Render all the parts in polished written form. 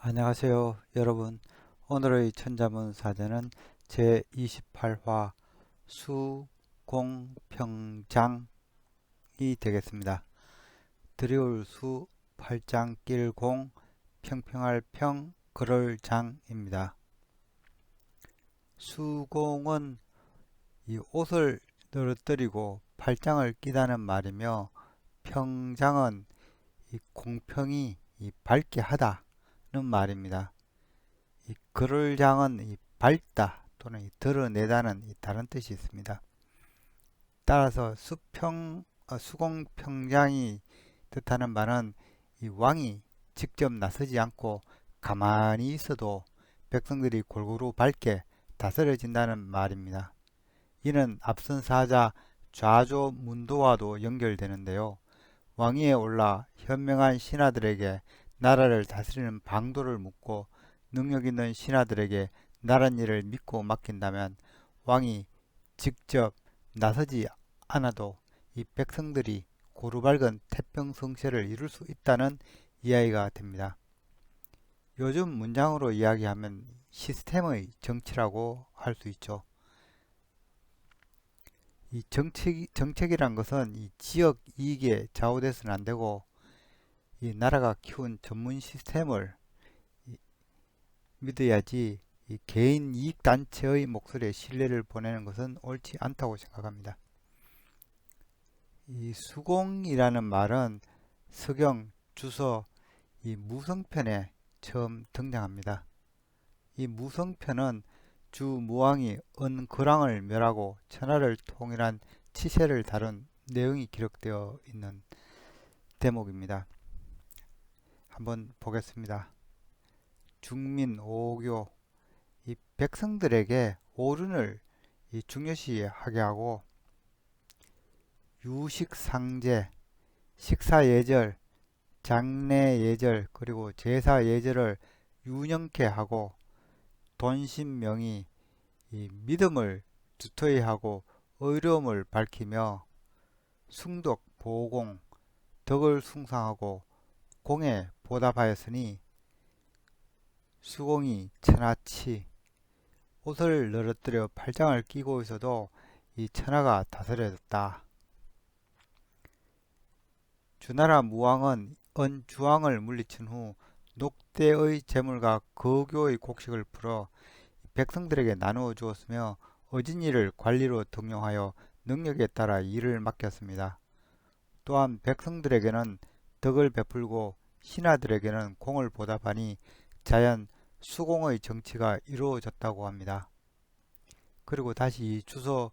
안녕하세요, 여러분. 오늘의 천자문 사전은 제28화 수공평장이 되겠습니다. 드리울 수, 팔장 낄 공, 평평할 평, 그럴 장입니다. 수공은 이 옷을 늘어뜨리고 팔장을 끼다는 말이며, 평장은 이 공평이 밝게 하다는 말입니다. 이 그를 장은 밝다 또는 드러내다는 다른 뜻이 있습니다. 따라서 수공평장이 뜻하는 바는 이 왕이 직접 나서지 않고 가만히 있어도 백성들이 골고루 밝게 다스려진다는 말입니다. 이는 앞선 사자 좌조문도와도 연결되는데요. 왕위에 올라 현명한 신하들에게 나라를 다스리는 방도를 묻고 능력 있는 신하들에게 나랏일을 믿고 맡긴다면 왕이 직접 나서지 않아도 이 백성들이 고루밝은 태평성세를 이룰 수 있다는 이야기가 됩니다. 요즘 문장으로 이야기하면 시스템의 정치라고 할 수 있죠. 이 정책이란 것은 이 지역 이익에 좌우돼서는 안 되고 이 나라가 키운 전문 시스템을 믿어야지 이 개인 이익 단체의 목소리에 신뢰를 보내는 것은 옳지 않다고 생각합니다. 이 수공이라는 말은 서경 주서 이 무성편에 처음 등장합니다. 이 무성편은 주무왕이 은거랑을 멸하고 천하를 통일한 치세를 다룬 내용이 기록되어 있는 대목입니다. 한번 보겠습니다. 중민 오교 이 백성들에게 오륜을 중요시하게 하고 유식상제, 식사예절, 장례예절 그리고 제사예절을 유념케 하고 돈신명의 믿음을 두터이 하고 의로움을 밝히며 숭덕, 보공, 덕을 숭상하고 공에 보답하였으니 수공이 천하치 옷을 늘어뜨려 팔짱을 끼고 있어도 이 천하가 다스려졌다. 주나라 무왕은 은주왕을 물리친 후 녹대의 재물과 거교의 곡식을 풀어 백성들에게 나누어 주었으며 어진이를 관리로 등용하여 능력에 따라 일을 맡겼습니다. 또한 백성들에게는 덕을 베풀고 신하들에게는 공을 보답하니 자연 수공의 정치가 이루어졌다고 합니다. 그리고 다시 이 주소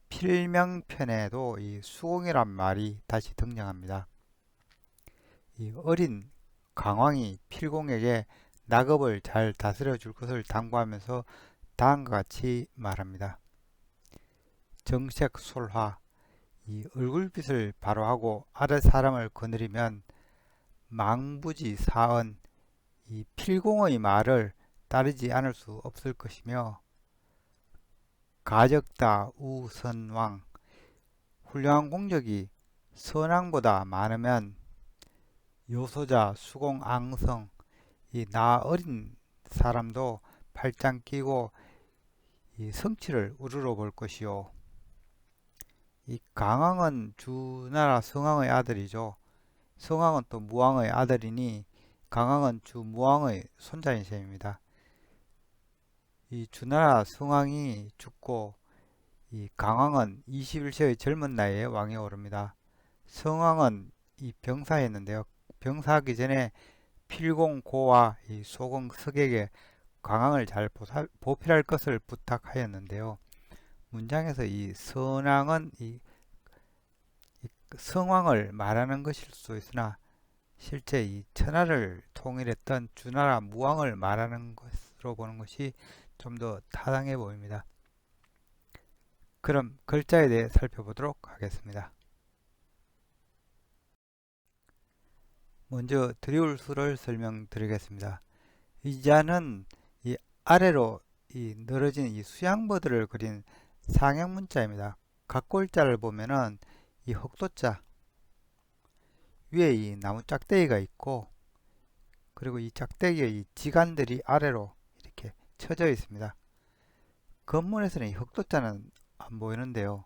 필명편에도 이 수공이란 말이 다시 등장합니다. 이 어린 강왕이 필공에게 낙업을 잘 다스려 줄 것을 당부하면서 다음과 같이 말합니다. 정색솔화 이 얼굴빛을 바로하고 아래 사람을 거느리면 망부지 사언 이 필공의 말을 따르지 않을 수 없을 것이며 가적다 우선왕 훌륭한 공적이 선왕보다 많으면 요소자 수공앙성 이 나 어린 사람도 팔짱 끼고 이 성취를 우러러 볼 것이요. 이 강왕은 주나라 성왕의 아들이죠. 성왕은 또 무왕의 아들이니 강왕은 주무왕의 손자인 셈입니다. 이 주나라 성왕이 죽고 이 강왕은 21세의 젊은 나이에 왕에 오릅니다. 성왕은 이 병사했는데요. 병사하기 전에 필공고와 이 소공석에게 강왕을 잘 보필할 것을 부탁하였는데요. 문장에서 이 선왕은 이 성왕을 말하는 것일 수 있으나 실제 이 천하를 통일했던 주나라 무왕을 말하는 것으로 보는 것이 좀 더 타당해 보입니다. 그럼 글자에 대해 살펴보도록 하겠습니다. 먼저 드리울 수를 설명드리겠습니다. 이 자는 이 아래로 이 늘어진 이 수양버들을 그린 상형 문자입니다. 각골자를 보면은 이 흑도자 위에 이 나무 짝대기가 있고 그리고 이 짝대기의 이 지간들이 아래로 이렇게 쳐져 있습니다. 겉문에서는 이 흑도자는 안 보이는데요.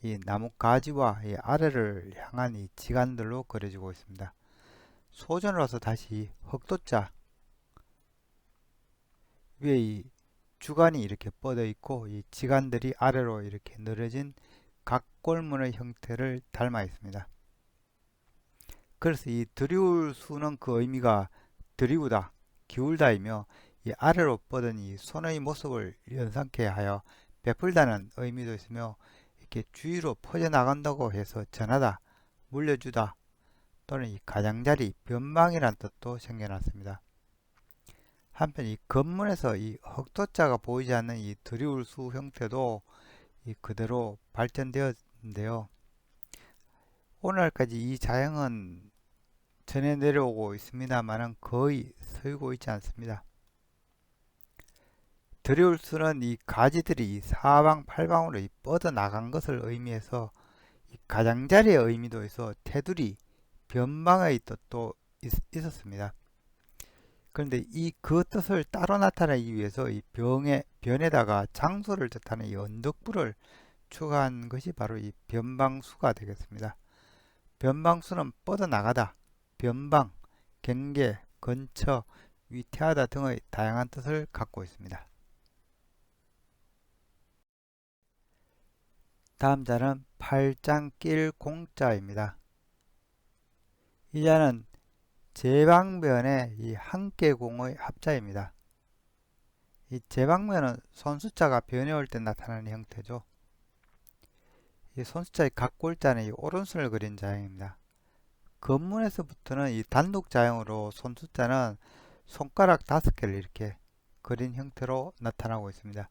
이 나무 가지와 이 아래를 향한 이 지간들로 그려지고 있습니다. 소전으로 와서 다시 흑도자 위에 이 주간이 이렇게 뻗어 있고 이 지간들이 아래로 이렇게 늘어진 각골문의 형태를 닮아 있습니다. 그래서 이 드리울 수는 그 의미가 드리우다, 기울다이며 이 아래로 뻗은 이 손의 모습을 연상케 하여 베풀다는 의미도 있으며 이렇게 주위로 퍼져나간다고 해서 전하다, 물려주다 또는 이 가장자리, 변방이란 뜻도 생겨났습니다. 한편 이 겉문에서 이 흑도자가 보이지 않는 이 드리울 수 형태도 이 그대로 발전되었는데요. 오늘날까지 이 자형은 전해 내려오고 있습니다만은 거의 서이고 있지 않습니다. 드리울 수는 이 가지들이 이 사방팔방으로 뻗어 나간 것을 의미해서 이 가장자리의 의미도 있어 테두리, 변방의 뜻도 있었습니다. 그런데 이 그 뜻을 따로 나타내기 위해서 이 변에다가 장소를 뜻하는 이 언덕부를 추가한 것이 바로 이 변방수가 되겠습니다. 변방수는 뻗어나가다, 변방, 경계, 근처, 위태하다 등의 다양한 뜻을 갖고 있습니다. 다음 자는 팔짱낄 공자입니다. 이 자는 제방면의 이 한개공의 합자입니다. 이 제방면은 손수자가 변해 올 때 나타나는 형태죠. 이 손수자의 각골자는 이 오른손을 그린 자형입니다. 겉문에서부터는 이 단독 자형으로 손수자는 손가락 5개를 이렇게 그린 형태로 나타나고 있습니다.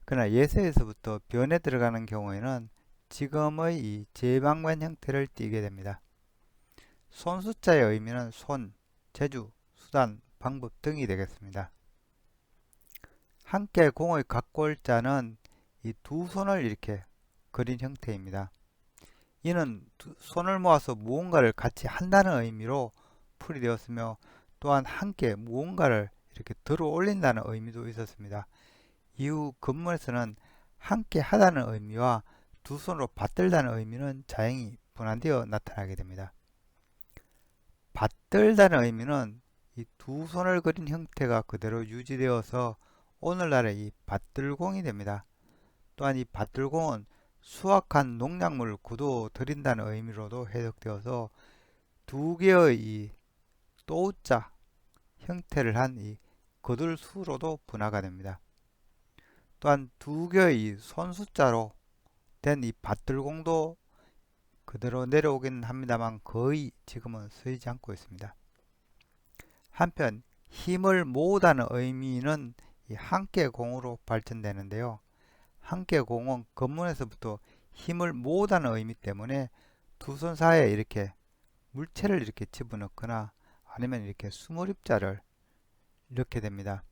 그러나 예서에서부터 변에 들어가는 경우에는 지금의 이 제방면 형태를 띠게 됩니다. 손수자의 의미는 손, 재주, 수단, 방법 등이 되겠습니다. 함께 공의 각골자는 이 두 손을 이렇게 그린 형태입니다. 이는 손을 모아서 무언가를 같이 한다는 의미로 풀이되었으며 또한 함께 무언가를 이렇게 들어 올린다는 의미도 있었습니다. 이후 겉문에서는 함께 하다는 의미와 두 손으로 받들다는 의미는 자연히 분한되어 나타나게 됩니다. 받들다는 의미는 이 두 손을 그린 형태가 그대로 유지되어서 오늘날의 이 받들공이 됩니다. 또한 이 받들공은 수확한 농작물을 거두어 들인다는 의미로도 해석되어서 두 개의 이 또자 형태를 한 이 거들수로도 분화가 됩니다. 또한 두 개의 이 손수자로 된 이 받들공도 그대로 내려오기는 합니다만 거의 지금은 쓰이지 않고 있습니다. 한편 힘을 모으다는 의미는 이 한께공으로 발전되는데요. 한께공은 겉문에서부터 힘을 모으다는 의미 때문에 두 손 사이에 이렇게 물체를 이렇게 집어넣거나 아니면 이렇게 수몰입자를 이렇게 됩니다.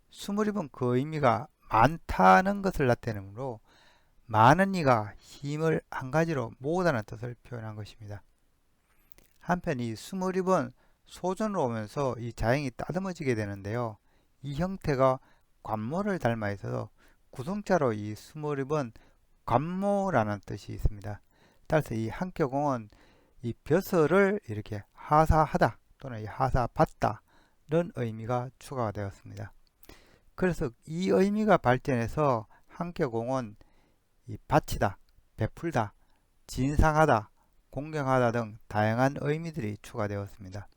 수몰입은 그 의미가 많다는 것을 나타내므로 많은 이가 힘을 한 가지로 모으다는 뜻을 표현한 것입니다. 한편 이 수몰입은 소전으로 오면서 이 자형이 따듬어지게 되는데요. 이 형태가 관모를 닮아 있어서 구성자로 이 수몰입은 관모라는 뜻이 있습니다. 따라서 이 한격공은 이 벼슬을 이렇게 하사하다 또는 이 하사받다 이런 의미가 추가가 되었습니다. 그래서 이 의미가 발전해서 한격공은 이 바치다, 베풀다, 진상하다, 공경하다 등 다양한 의미들이 추가되었습니다.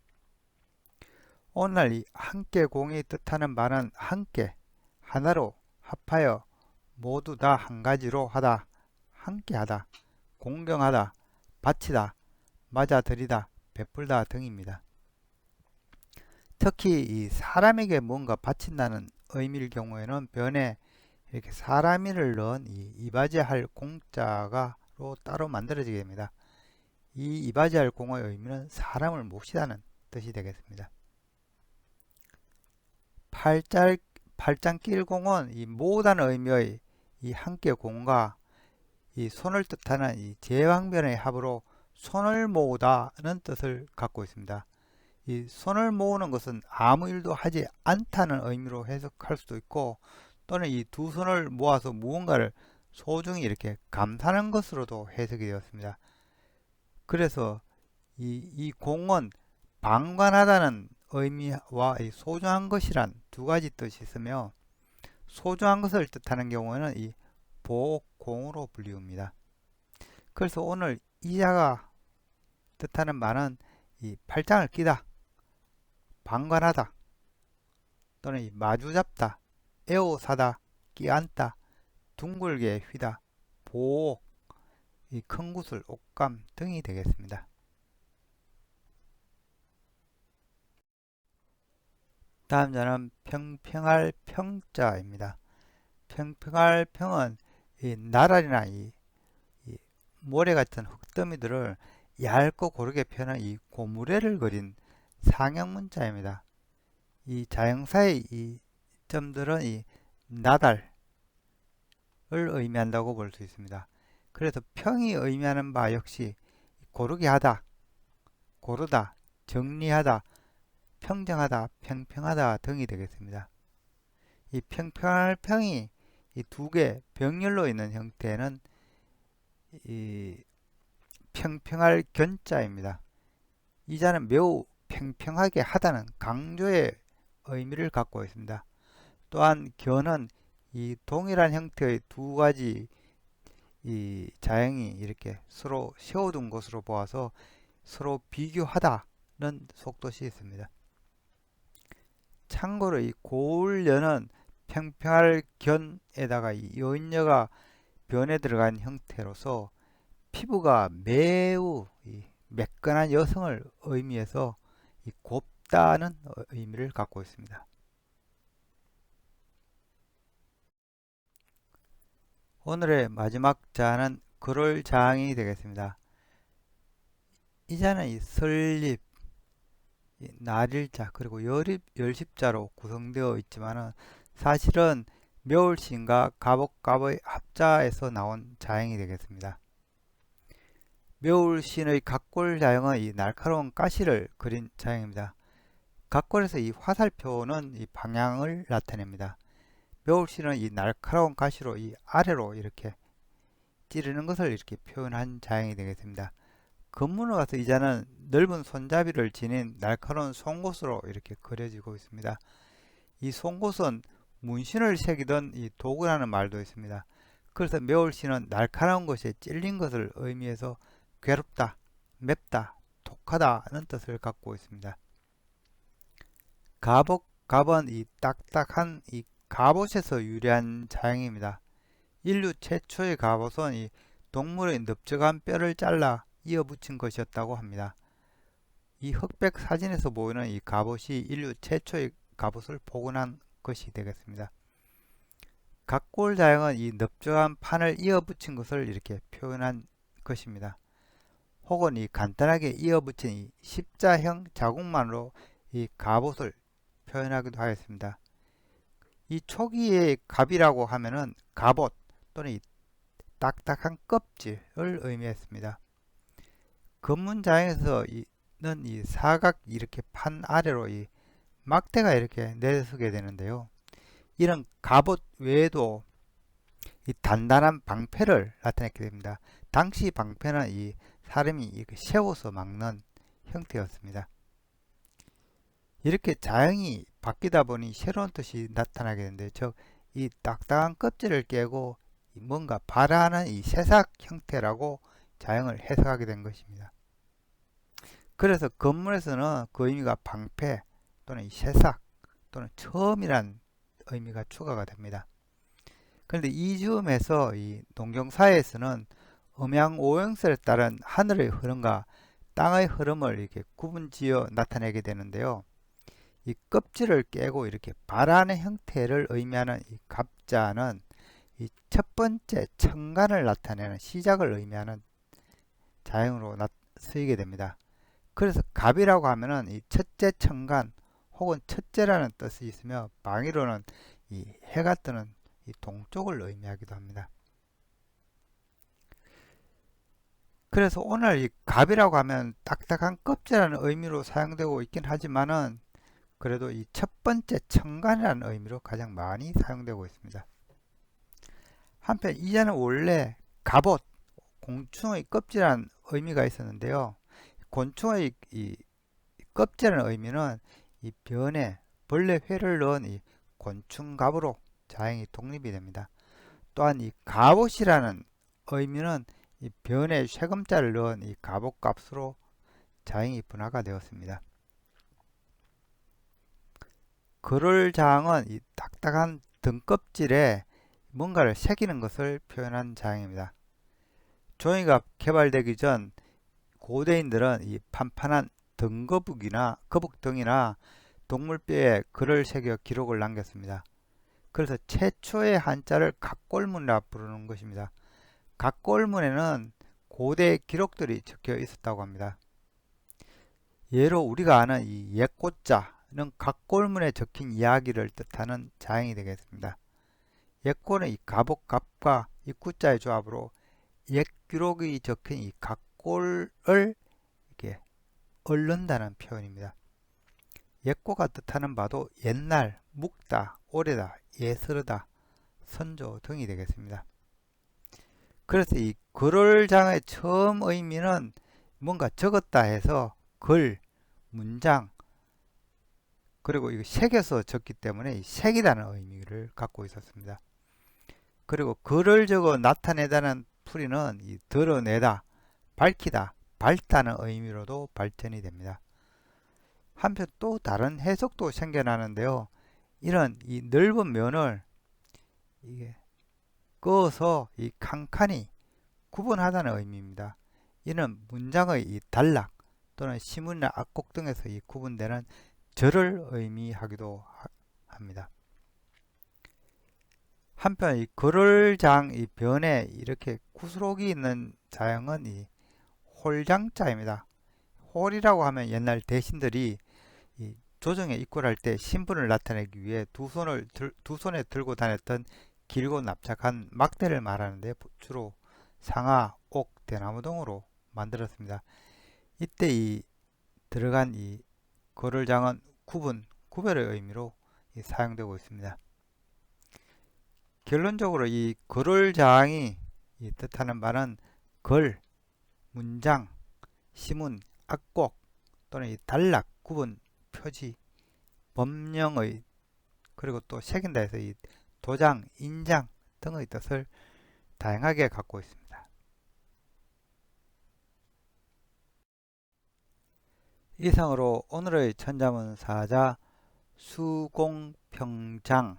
오늘날 이 함께공이 뜻하는 바는 함께, 하나로, 합하여, 모두 다 한 가지로 하다, 함께하다, 공경하다, 바치다, 맞아들이다, 베풀다 등입니다. 특히 이 사람에게 뭔가 바친다는 의미일 경우에는 변에 이렇게 사람이를 넣은 이 이바지할 공자가로 따로 만들어지게 됩니다. 이 이바지할 공의 의미는 사람을 몹시다는 뜻이 되겠습니다. 팔짱낄공은 이 모으다는 의미의 이 함께 공과 이 손을 뜻하는 이 제왕변의 합으로 손을 모으다는 뜻을 갖고 있습니다. 이 손을 모으는 것은 아무 일도 하지 않다는 의미로 해석할 수도 있고, 또는 이 두 손을 모아서 무언가를 소중히 이렇게 감사하는 것으로도 해석이 되었습니다. 그래서 이 공은 방관하다는 의미와 이 소중한 것이란 두 가지 뜻이 있으며, 소중한 것을 뜻하는 경우에는 이 보공으로 불리웁니다. 그래서 오늘 이자가 뜻하는 말은 이 팔짱을 끼다, 방관하다, 또는 이 마주잡다, 에워사다, 끼안다, 둥글게 휘다, 보호, 이 큰 구슬, 옷감 등이 되겠습니다. 다음 자는 평평할 평자입니다. 평평할 평은 이 나랄이나 이 모래 같은 흙더미들을 얇고 고르게 펴는 이 고무래를 그린 상형 문자입니다. 이 자형사의 이 점들은 이 나달을 의미한다고 볼 수 있습니다. 그래서 평이 의미하는 바 역시 고르게 하다, 고르다, 정리하다, 평정하다, 평평하다 등이 되겠습니다. 이 평평할 평이 이 두 개 병렬로 있는 형태는 이 평평할 견자입니다. 이 자는 매우 평평하게 하다는 강조의 의미를 갖고 있습니다. 또한 견은 이 동일한 형태의 두 가지 이 자형이 이렇게 서로 세워둔 것으로 보아서 서로 비교하다는 속뜻이 있습니다. 참고로 이 고울려는 평평할 견에다가 이 여인여가 변에 들어간 형태로서 피부가 매우 매끈한 여성을 의미해서 곱다는 의미를 갖고 있습니다. 오늘의 마지막 자는 그럴 자항이 되겠습니다. 이 자는 이 설립, 날일자 그리고 열십자로 구성되어 있지만 사실은 묘울신과 갑옷갑의 합자에서 나온 자형이 되겠습니다. 묘울신의 각골 자형은 이 날카로운 가시를 그린 자형입니다. 각골에서 이 화살표는 이 방향을 나타냅니다. 묘울신은 이 날카로운 가시로 이 아래로 이렇게 찌르는 것을 이렇게 표현한 자형이 되겠습니다. 근문으로 가서 이 자는 넓은 손잡이를 지닌 날카로운 송곳으로 이렇게 그려지고 있습니다. 이 송곳은 문신을 새기던 이 도구라는 말도 있습니다. 그래서 묘울신은 날카로운 것에 찔린 것을 의미해서 괴롭다, 맵다, 독하다는 뜻을 갖고 있습니다. 갑은 이 딱딱한 이 갑옷에서 유래한 자형입니다. 인류 최초의 갑옷은 이 동물의 넓적한 뼈를 잘라 이어붙인 것이었다고 합니다. 이 흑백 사진에서 보이는 이 갑옷이 인류 최초의 갑옷을 복원한 것이 되겠습니다. 각골 자형은 이 넓적한 판을 이어붙인 것을 이렇게 표현한 것입니다. 혹은 이 간단하게 이어붙인 이 십자형 자국만으로 이 갑옷을 표현하기도 하였습니다. 이 초기의 갑이라고 하면은 갑옷 또는 이 딱딱한 껍질을 의미했습니다. 근문자형에서는 이 사각 이렇게 판 아래로 이 막대가 이렇게 내려서게 되는데요. 이런 갑옷 외에도 이 단단한 방패를 나타내게 됩니다. 당시 방패는 이 사람이 이렇게 세워서 막는 형태였습니다. 이렇게 자형이 바뀌다 보니 새로운 뜻이 나타나게 되는데, 즉 이 딱딱한 껍질을 깨고 뭔가 발하는 이 새싹 형태라고 자형을 해석하게 된 것입니다. 그래서 근문에서는 그 의미가 방패 또는 이 새싹 또는 처음이란 의미가 추가가 됩니다. 그런데 이 즈음에서 이 농경사에서는 음양오형설에 따른 하늘의 흐름과 땅의 흐름을 이렇게 구분지어 나타내게 되는데요. 이 껍질을 깨고 이렇게 발하는 형태를 의미하는 이 갑자는 이 첫 번째 천간을 나타내는 시작을 의미하는 자형으로 쓰이게 됩니다. 그래서 갑이라고 하면은 이 첫째 천간 혹은 첫째라는 뜻이 있으며, 방위로는 이 해가 뜨는 이 동쪽을 의미하기도 합니다. 그래서 오늘 이 갑이라고 하면 딱딱한 껍질이라는 의미로 사용되고 있긴 하지만은 그래도 이 첫 번째 청간이라는 의미로 가장 많이 사용되고 있습니다. 한편 이자는 원래 갑옷, 곤충의 껍질이라는 의미가 있었는데요. 곤충의 이 껍질이라는 의미는 이 변에 벌레 회를 넣은 이 곤충갑으로 자행이 독립이 됩니다. 또한 이 갑옷이라는 의미는 이 변에 쇠금자를 넣은 이 갑옷값으로 자행이 분화가 되었습니다. 그롤장은 이 딱딱한 등껍질에 뭔가를 새기는 것을 표현한 자행입니다. 종이가 개발되기 전 고대인들은 이 판판한 거북등이나 동물뼈에 글을 새겨 기록을 남겼습니다. 그래서 최초의 한자를 각골문이라 부르는 것입니다. 각골문에는 고대 기록들이 적혀 있었다고 합니다. 예로 우리가 아는 이 옛고자는 각골문에 적힌 이야기를 뜻하는 자행이 되겠습니다. 옛고는 이 갑옷갑과 이 구자의 조합으로 옛 기록이 적힌 이 각골을 이렇게 얽는다는 표현입니다. 옛고가 뜻하는 바도 옛날, 묵다, 오래다, 예스르다, 선조 등이 되겠습니다. 그래서 이 글월장의 처음 의미는 뭔가 적었다 해서 글, 문장, 그리고 이거 색에서 적기 때문에 색이라는 의미를 갖고 있었습니다. 그리고 글을 적어 나타내다는 풀이는 이 드러내다, 밝히다, 밝다는 의미로도 발전이 됩니다. 한편 또 다른 해석도 생겨나는데요. 이런 이 넓은 면을 이게 그어서 이 칸칸이 구분하다는 의미입니다. 이는 문장의 이 단락 또는 시문이나 악곡 등에서 이 구분되는 절을 의미하기도 합니다. 한편 이 글월장 이 변에 이렇게 구스록이 있는 자형은 이 홀장자입니다. 홀이라고 하면 옛날 대신들이 이 조정에 입궐할 때 신분을 나타내기 위해 두 손에 들고 다녔던 길고 납작한 막대를 말하는데 주로 상아, 옥, 대나무 등으로 만들었습니다. 이때 이 들어간 이 거를장은 구별의 의미로 사용되고 있습니다. 결론적으로 이 거를장이 뜻하는 바는 글, 문장, 시문, 악곡 또는 이 단락, 구분, 표지, 법령의 그리고 또 새긴다 해서 이 도장, 인장 등의 뜻을 다양하게 갖고 있습니다. 이상으로 오늘의 천자문 사자 수공평장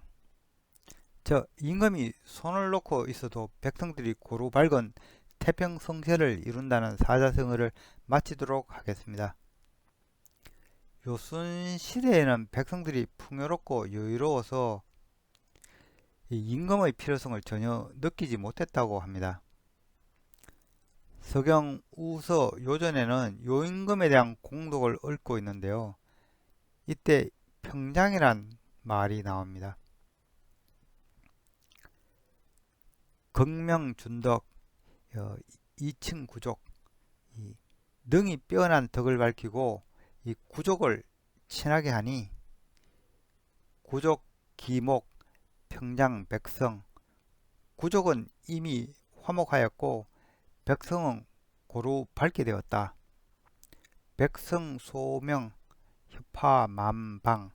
임금이 손을 놓고 있어도 백성들이 고루 밝은 태평성세를 이룬다는 사자성어를 마치도록 하겠습니다. 요순 시대에는 백성들이 풍요롭고 여유로워서 임금의 필요성을 전혀 느끼지 못했다고 합니다. 서경, 우서, 요전에는 요임금에 대한 공독을 읊고 있는데요. 이때 평장이란 말이 나옵니다. 극명준덕, 이층 구족, 능이 빼어난 덕을 밝히고 이 구족을 친하게 하니 구족, 기목, 평장, 백성. 구족은 이미 화목하였고 백성은 고루 밝게 되었다. 백성 소명, 협화 만방.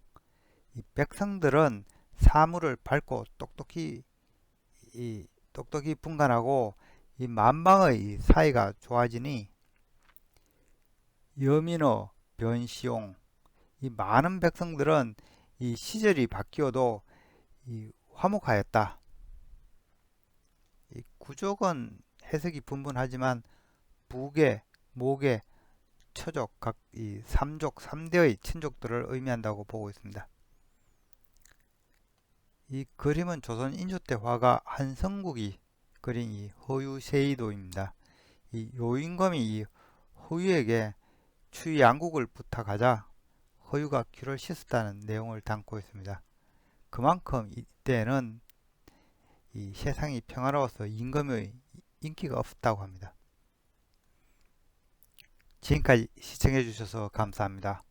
이 백성들은 사물을 밝고 똑똑히 분간하고 이 만방의 이 사이가 좋아지니 여민어, 변시용. 이 많은 백성들은 이 시절이 바뀌어도 화목하였다. 이 구족은 해석이 분분하지만 부계, 모계, 처족 각 이 3족, 3대의 친족들을 의미한다고 보고 있습니다. 이 그림은 조선 인조 때 화가 한성국이 그린 이 허유세이도입니다. 이 요임금이 이 허유에게 추위 양국을 부탁하자 허유가 귀를 씻었다는 내용을 담고 있습니다. 그만큼 이때는 이 세상이 평화로워서 임금의 인기가 없었다고 합니다. 지금까지 시청해 주셔서 감사합니다.